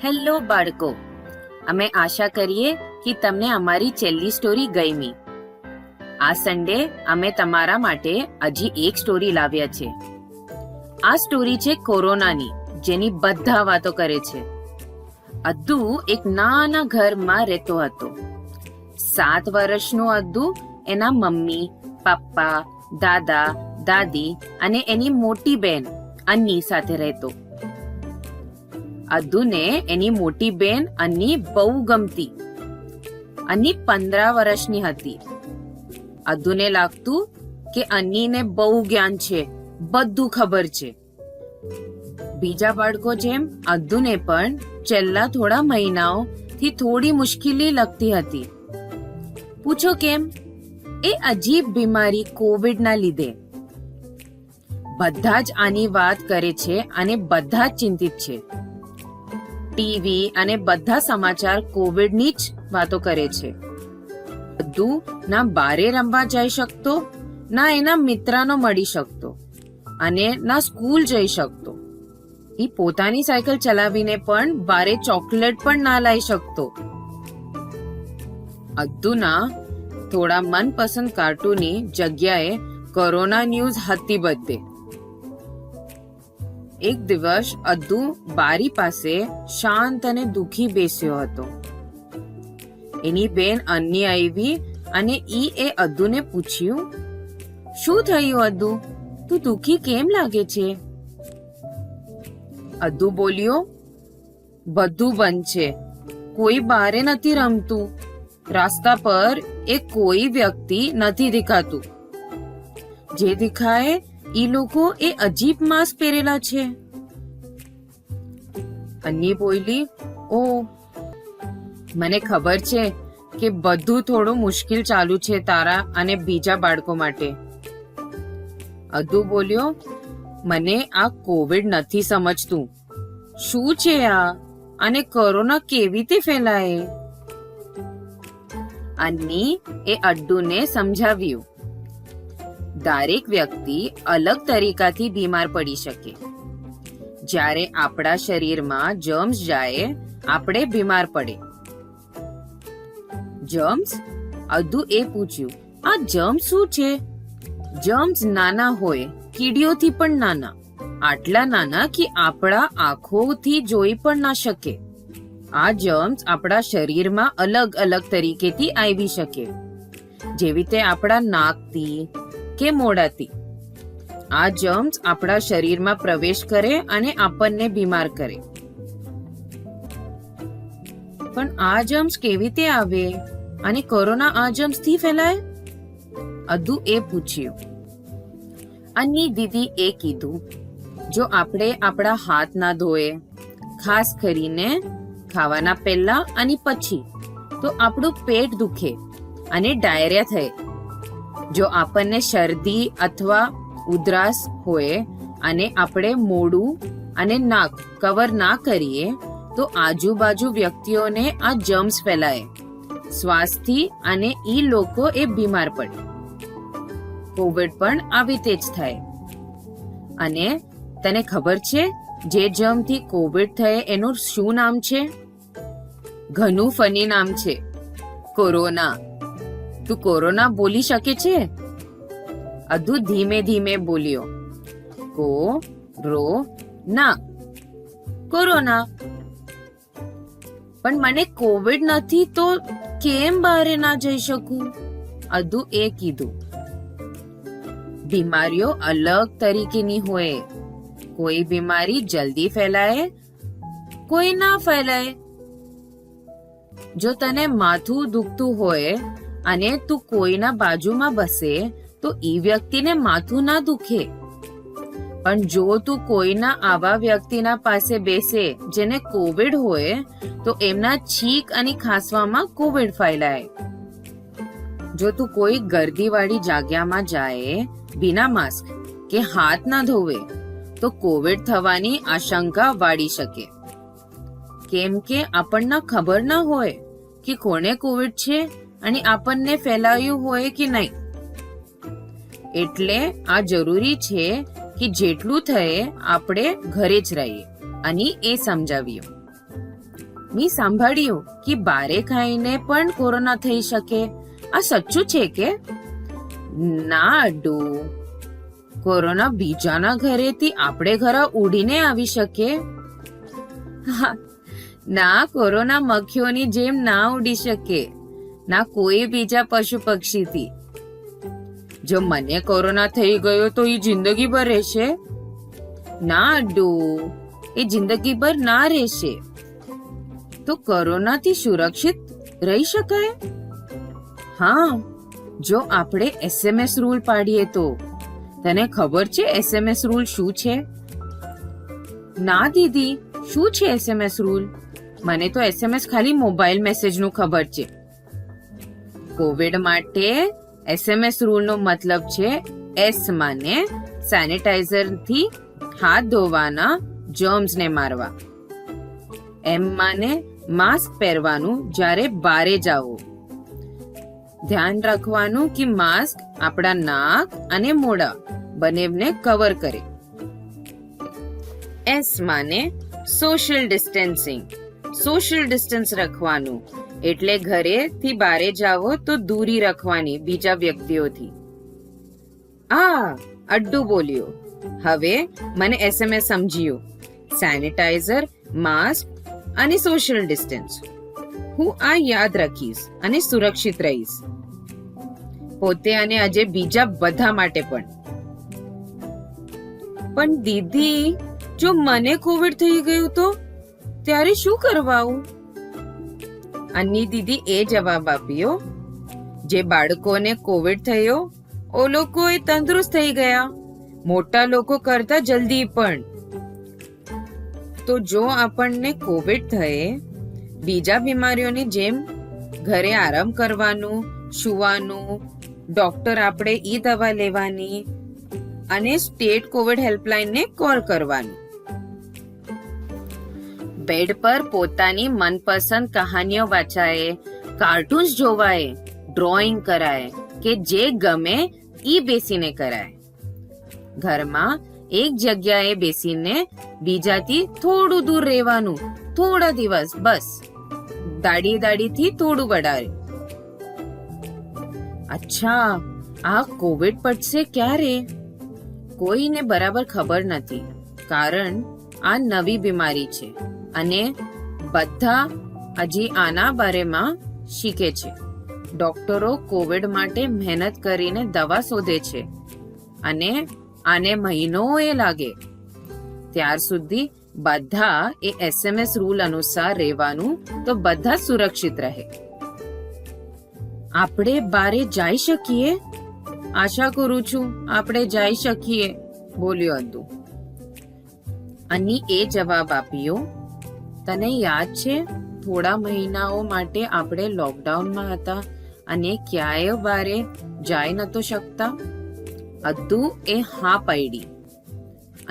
Hello બાળકો, અમે આશા કરીએ કે તમને અમારી છેલ્લી સ્ટોરી ગમી. આ સન્ડે અમે તમારા માટે હજી એક સ્ટોરી લાવ્યા છે. આ સ્ટોરી છે કોરોનાની, જેની બધા વાતો કરે છે. અદ્દુ એક નાના ઘરમાં રહેતો હતો. 7 વર્ષનો અદ્દુ એના મમ્મી, પપ્પા, દાદા, દાદી અને એની મોટી બહેન અન્ની સાથે રહેતો. અદ્દુને એની મોટી બહેન અન્ની બહુ ગમતી. અન્ની 15 વર્ષની હતી. અદ્દુને લાગતું કે અન્નીને બહુ જ્ઞાન છે, બધું ખબર છે. બીજા બાળકો જેમ અદ્દુને પણ છેલ્લા થોડા મહિનાઓથી થોડી મુશ્કેલી લાગતી હતી. પૂછો કેમ? એ અજીબ બીમારી કોવિડના લીધે. બધા જ આની વાત કરે છે અને બધા જ ચિંતિત છે. ટીવી અને બધા સમાચાર કોવિડની જ વાતો કરે છે. અદ્દુ ના બારે રમવા જઈ શકતો, ના એના મિત્રનો મળી શકતો અને ના સ્કૂલ જઈ શકતો. એ પોતાની સાયકલ ચલાવીને પણ બારે ચોકલેટ પણ ના લાવી શકતો. અદ્દુના થોડા મનપસંદ કાર્ટૂનની જગ્યાએ કોરોના ન્યૂઝ હતી બધે. એક દિવસ અદ્દુ બારી પાસે શાંત અને દુખી બેસ્યો હતો. એની બેન અન્ની આવી અને એ અદ્દુને પૂછ્યું, શું થયું અદ્દુ? તું દુખી કેમ લાગે છે? અદ્દુ બોલ્યો, બધું બંધ છે, કોઈ બારે નથી રમતું, રસ્તા પર કોઈ વ્યક્તિ નથી દેખાતું. જે દેખાય એ લોકો એ અજીબ માસ્ક પહેરેલા છે. અન્ની બોલી, ઓ, મને ખબર છે કે બધું થોડું મુશ્કેલ ચાલુ છે તારા અને બીજા બાળકો માટે. અદ્દુ બોલ્યો, મને આ કોવિડ નથી સમજતું. શું છે આ અને કોરોના કેવી રીતે ફેલાય? અન્ની એ અદ્દુને સમજાવ્યું, દરેક વ્યક્તિ અલગ તરીકાથી બીમાર પડી શકે. જ્યારે આપણા શરીરમાં જર્મ્સ જાય, આપણે બીમાર પડે. જર્મ્સ? અદ્દુ એ પૂછ્યું, આ જર્મ્સ શું છે? જર્મ્સ નાના હોય, કીડીઓથી પણ નાના, આટલા નાના કે આપણા આંખોથી જોઈ પણ ના શકે. આ જર્મ્સ આપણા શરીરમાં અલગ અલગ તરીકેથી આવી શકે, જેવી રીતે આપણા નાકથી કે મોઢાથી. આ જર્મ્સ આપણા શરીરમાં પ્રવેશ કરે અને આપણને બીમાર કરે. પણ આ જર્મ્સ કેવી રીતે આવે અને કોરોના આ જર્મ્સથી ફેલાય? અદ્દુ એ પૂછ્યું. અન્ની દીદી એ કીધું, જો આપણે આપણા હાથ ના ધોએ, ખાસ કરીને ખાવાના પહેલા અને પછી, તો આપણું પેટ દુખે અને ડાયરિયા થાય. જો આપણને શરદી અથવા ઉધરસ હોય અને આપણે મોઢું અને નાક કવર ના કરીએ, તો આજુબાજુ વ્યક્તિઓને આ જર્મ્સ ફેલાય, શ્વાસથી, અને એ લોકો એ બીમાર પડે. કોવિડ પણ આવી રીતે જ થાય. અને તને ખબર છે જે જર્મથી કોવિડ થાય એનું શું નામ છે? ઘણું ફની નામ છે, કોરોના. તું કોરોના બોલી શકે છે? અદ્દુ ધીમે ધીમે બોલ્યો, ના, કોરોના. પણ મને કોવિડ નથી તો કેમ બહાર ના જઈ શકું? અદ્દુ એ કીધું. બીમારીઓ અલગ તરીકેની હોય. કોઈ બીમારી જલ્દી ફેલાય, કોઈ ના ફેલાય. જો તને માથું દુખતું હોય અને તું કોઈના બાજુમાં બસે, તો એ વ્યક્તિને માથું ના દુખે. પણ જો તું કોઈના આવા વ્યક્તિના પાસે બેસે જેને કોવિડ હોય, તો એમના છીંક અને ખાંસવામાં કોવિડ ફેલાય. જો તું કોઈ ગર્દીવાળી જગ્યામાં જાય વિના માસ્ક કે હાથ ના ધોવે, તો કોવિડ થવાની આશંકા વાળી શકે. કેમ કે આપણને ખબર ના હોય કે કોને કોવિડ છે અને આપણને ફેલાયું હોય કે નહીં. એટલે આ જરૂરી છે કે જેટલું થાય આપણે ઘરે જ રહીએ અને એ સમજાવ્યું. મેં સાંભળ્યું કે બારે ખાઈને પણ કોરોના થઈ શકે. આ સચ્ચું છે કે? ના અડ્ડુ, કોરોના બીજાના ઘરેથી આપણે ઘરે ઉડીને આવી શકે. ના, કોરોના મક્ખીઓની જેમ ના ઉડી શકે, ના કોઈ બીજા પશુ પક્ષીથી. જો મને કોરોના થઈ ગયો તો એ જિંદગીભર રહેશે? ના અડ્ડુ, એ જિંદગીભર ના રહેશે. તો કોરોનાથી સુરક્ષિત રહી શકાય? હા, જો આપણે SMS રૂલ પાડીએ તો. તને ખબર છે SMS રૂલ શું છે? ના દીદી, શું છે SMS રૂલ? મને તો SMS ખાલી મોબાઈલ મેસેજનું ખબર છે. કોવિડ માટે SMS રૂલનો મતલબ છે S માને સેનિટાઈઝરથી હાથ ધોવાના, જર્મ્સને મારવા. M માને માસ્ક પહેરવાનું જ્યારે બારે જાઓ. ધ્યાન રાખવાનું કે માસ્ક આપણા નાક અને મોઢા બંનેને કવર કરે. S માને સોશિયલ ડિસ્ટન્સિંગ, સોશિયલ ડિસ્ટન્સ રાખવાનું, એટલે ઘરેથી બારે જાઓ તો દૂરી રાખવાની બીજા વ્યક્તિઓથી. અડ્ડુ બોલ્યો. હવે મને SMS સમજ્યું. સેનિટાઈઝર, માસ્ક અને સોશિયલ ડિસ્ટન્સ. હું આ યાદ રાખીશ અને સુરક્ષિત રહીશ, પોતે અને આજે બીજા બધા માટે પણ. પણ દીદી, જો મને કોવિડ થઈ ગયું તો ત્યારે શું કરવાવું? અન્ની દીદી એ જવાબ આપ્યો, જે બાળકોને કોવિડ થયો ઓ લોકો એ તંદુરસ્ત થઈ ગયા, મોટા લોકો કરતા જલ્દી પણ. તો જો આપણને કોવિડ થયે, બીજા બીમારીઓની જેમ ઘરે આરામ કરવાનું, સુવાનું, ડોક્ટર આપણે ઈ દવા લેવાની અને સ્ટેટ કોવિડ હેલ્પલાઇનને કોલ કરવાની. બેડ પર પોતાની મનપસંદ કહાનીઓ વાંચાય, કાર્ટૂન્સ જોવાય, ડ્રોઈંગ કરાય કે જે ગમે ઈ બેસીને કરાય. ઘરમાં એક જગ્યાએ બેસીને બીજાથી થોડું દૂર રહેવાનું, થોડા દિવસ બસ. દાડીથી થોડું વધારે. અચ્છા, આ કોવિડ પટશે ક્યારે? કોઈને બરાબર ખબર નથી, કારણ આ નવી બીમારી છે અને બધા હજી આના બારેમાં શીખે છે. ડોક્ટરો કોવિડ માટે મહેનત કરીને દવા શોધે છે અને આને મહિનોએ લાગે. ત્યાર સુધી બધા એ SMS રૂલ અનુસાર રહેવાનું તો બધા સુરક્ષિત રહે. આપણે બારે જઈ શકીએ? આશા કરું છું આપણે જઈ શકીએ, બોલ્યો અદ્દુ. અન્ની એ જવાબ આપ્યો, તને યાદ છે થોડા મહિનાઓ માટે આપણે લોકડાઉનમાં હતા અને ક્યાંય બારે જઈ નતો શકતા? અદ્દુ એ હા પાડી.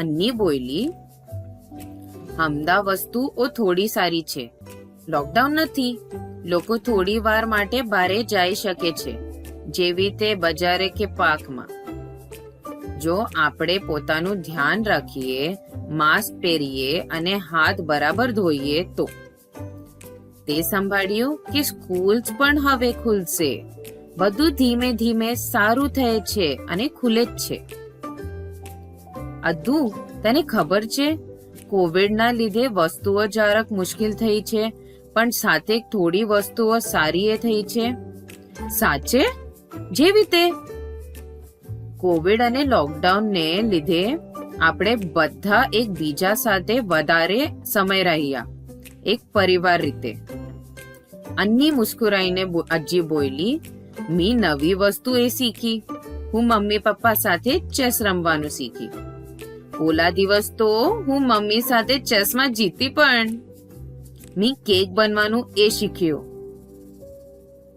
અન્ની બોલી, હમદા વસ્તુઓ થોડી સારી છે, લોકડાઉન નથી. લોકો થોડી વાર માટે બારે જઈ શકે છે, જેવી તે બજારે કે પાર્કમાં. જો આપણે પોતાનું ધ્યાન રાખીએ, માસ્ક પહેરીએ અને હાથ બરાબર ધોઈએ તો. તે સંભાળ્યું કે સ્કૂલ્સ પણ હવે ખુલશે. બધું ધીમે ધીમે સારું થાય છે અને ખુલે જ છે. અદ્દુ, તને ખબર છે કોવિડના લીધે વસ્તુઓ જરાક મુશ્કેલ થઈ છે, પણ સાથે થોડી વસ્તુઓ સારી એ થઈ છે. સાચે? જેવી તે? કોવિડ અને લોકડાઉનને લીધે આપણે બધા એકબીજા સાથે વધારે સમય રહ્યા, એક પરિવાર રીતે. અન્ની મુસ્કુરાઈને અજી બોલી, મી નવી વસ્તુ એ શીખી. હું મમ્મી પપ્પા સાથે ચેસ રમવાનું શીખી. ઓલા દિવસ તો હું મમ્મી સાથે ચેસમાં જીતી પણ. મી કેક બનવાનું એ શીખ્યો.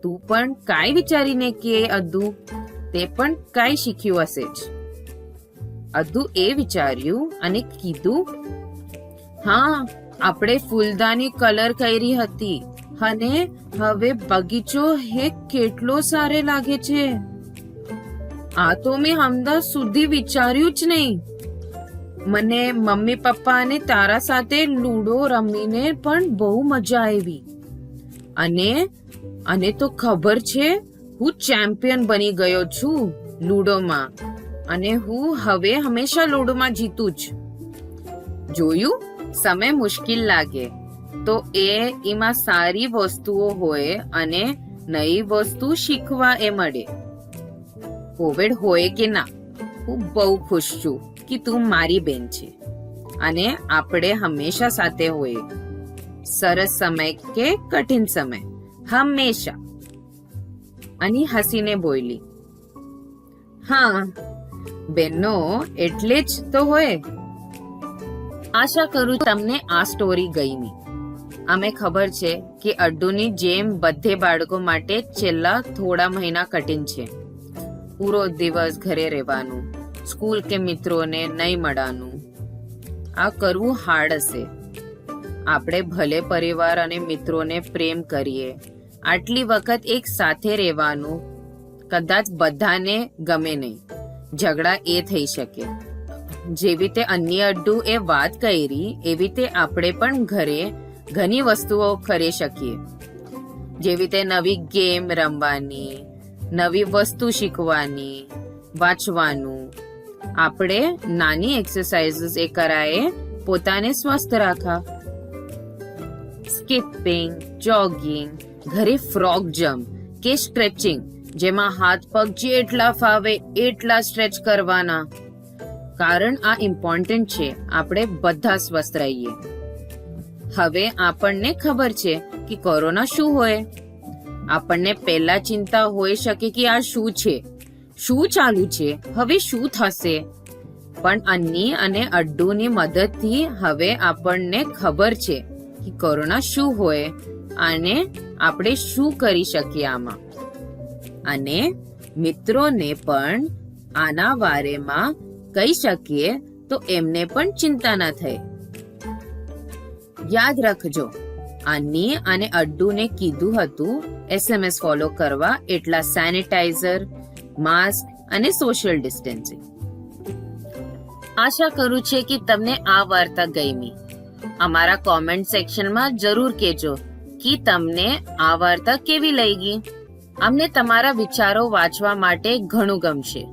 તું પણ કાંઈ વિચારીને કે અદ્દુ, તે પણ કાંઈ શીખ્યું હશે જ. અદ્દુ એ વિચાર્યું અને કીધું, હા, આપણે ફૂલદાની કલર કરી હતી અને હવે બગીચો હે કેટલો સારો લાગે છે. આ તો મેં હમણાં સુધી વિચાર્યું જ નહીં. મને મમ્મી પપ્પા અને તારા સાથે લૂડો રમીને પણ બહુ મજા આવી. અને તો ખબર છે, હું ચેમ્પિયન બની ગયો છું લૂડોમાં, અને હું હવે હંમેશા લૂડોમાં જીતું જ. જોયું, સમય મુશ્કેલ લાગે તો એમાં સારી વસ્તુઓ હોય અને નવી વસ્તુ શીખવા મળે. કોવિડ હોય કે ના, હું બહુ ખુશ છું કે તું મારી બેન છે અને આપણે હંમેશા સાથે હોઈએ. સરસ સમય કે કઠિન સમય, હંમેશા. અને હસીને બોલી, હા બેનો એટલે જ તો હોય. આશા કરું તમને આ સ્ટોરી ગમી. અમે ખબર છે કે અડ્ડુની જેમ બધે બાળકો માટે છેલ્લા થોડા મહિના કઠિન છે. પૂરો દિવસ ઘરે રહેવાનું, સ્કૂલ કે મિત્રોને નહીં મળવાનું. આ કરવું હાર્ડ હશે. આપણે ભલે પરિવાર અને મિત્રોને પ્રેમ કરીએ, આટલી વખત એક સાથે રહેવાનું કદાચ બધાને ગમે નહીં. ઝઘડા થઈ શકે. જેવી રીતે અન્ય અડ્ડુ વાત કરી, એવી રીતે આપણે પણ ઘરે ઘણી વસ્તુઓ કરી શકીએ. જેવી રીતે નવી ગેમ રમવાની, નવી વસ્તુ શીખવાની, વાંચવાનું. આપણે નાની એક્સરસાઇઝ કરાય પોતાને સ્વસ્થ રાખા. સ્કીપિંગ, જોગિંગ, ઘરે ફ્રોગ જમ્પ કે સ્ટ્રેચિંગ, જેમાં હાથ પગ જેટલા ફાવે એટલા સ્ટ્રેચ કરવાના. કારણ આ ઇમ્પોર્ટન્ટ છે, આપણે બધા સ્વસ્થ રહીએ. હવે આપણને ખબર છે કે કોરોના શું હોય. આપણને પહેલા ચિંતા હોઈ શકે કે આ શું છે, શું ચાલુ છે, હવે શું થશે. પણ અન્ની અને અડ્ડુની મદદથી હવે આપણને ખબર છે કે કોરોના શું હોય અને આપણે શું કરી શકીએ આમાં. અને મિત્રોને પણ આના બારેમાં કહી શકીએ તો એમને પણ ચિંતા ન થાય. યાદ રાખજો, અન્ની અને અડ્ડુને કીધું હતું SMS ફોલો કરવા, એટલા સેનિટાઈઝર, માસ્ક અને સોશિયલ ડિસ્ટન્સિંગ. આશા કરું છે કે તમને આ વાર્તા ગમી. અમારા કોમેન્ટ સેક્શનમાં જરૂર કહેજો કે તમને આ વાર્તા કેવી લાગી. અમને તમારા વિચારો વાંચવા માટે ઘણું ગમશે.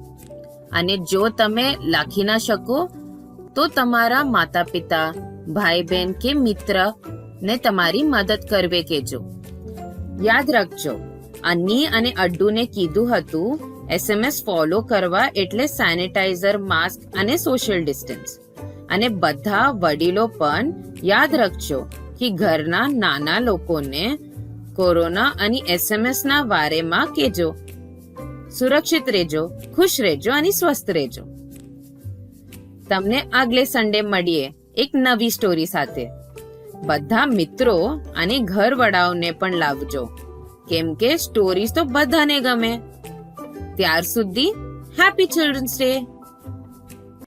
અને જો તમે લખી ના શકો તો તમારા માતા પિતા, ભાઈ બહેન કે મિત્ર ને તમારી મદદ કરવે કહેજો. યાદ રાખજો, અન્ની અને અડ્ડુને કીધું હતું SMS ફોલો કરવા એટલે સેનિટાઈઝર, માસ્ક અને સોશિયલ ડિસ્ટન્સ. અને બધા વડીલો પણ યાદ રાખજો કે ઘરના નાના લોકોને કોરોના અને SMS ના બારેમાં કહેજો. સુરક્ષિત રહેજો, ખુશ રહેજો અને સ્વસ્થ રહેજો. તમને આગલે સન્ડે મળીએ એક નવી સ્ટોરી સાથે. બધા મિત્રો અને ઘરવાળાઓને પણ લાવજો, કેમ કે સ્ટોરીઝ તો બધાને ગમે. ત્યાર સુધી હેપી ચિલ્ડ્રન્સ ડે.